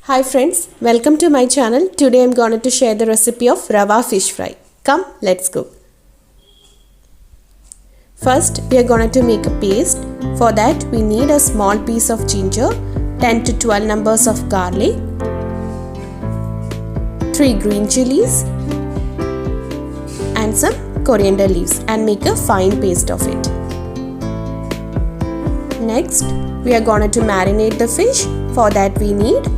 Hi friends, welcome to my channel. Today I'm going to share the recipe of Rava Fish Fry. Come, let's go. First, we are going to make a paste. For that, we need a small piece of ginger, 10 to 12 numbers of garlic, 3 green chilies, and some coriander leaves, and make a fine paste of it. Next, we are going to marinate the fish. For that, we need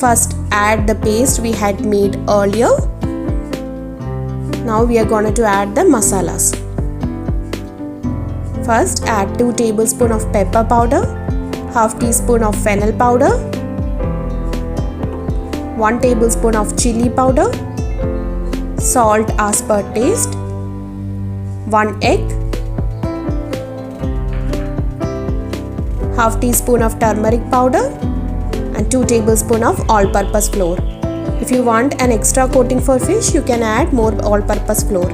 first add the paste we had made earlier. Now we are going to add the masalas. First add 2 tablespoons of pepper powder, half teaspoon of fennel powder, 1 tablespoon of chili powder, salt as per taste, 1 egg, half teaspoon of turmeric powder, and 2 tablespoons of all-purpose flour. If you want an extra coating for fish, you can add more all-purpose flour.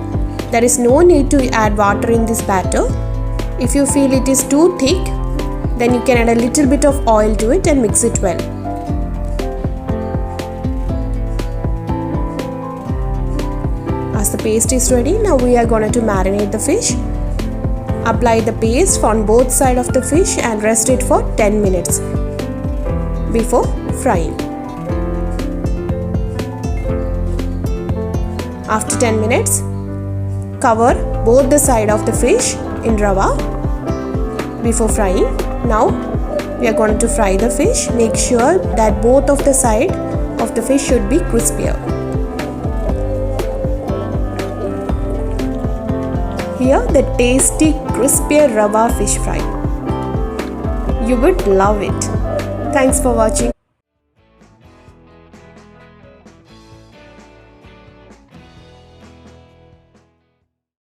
There is no need to add water in this batter. If you feel it is too thick, then you can add a little bit of oil to it and mix it well. As the paste is ready, now we are going to marinate the fish. Apply the paste on both sides of the fish and rest it for 10 minutes. Before frying. After 10 minutes, cover both the side of the fish in rava before frying. Now we are going to fry the fish. Make sure that both of the side of the fish should be crispier. Here the tasty crispier rava fish fry. You would love it. Thanks for watching.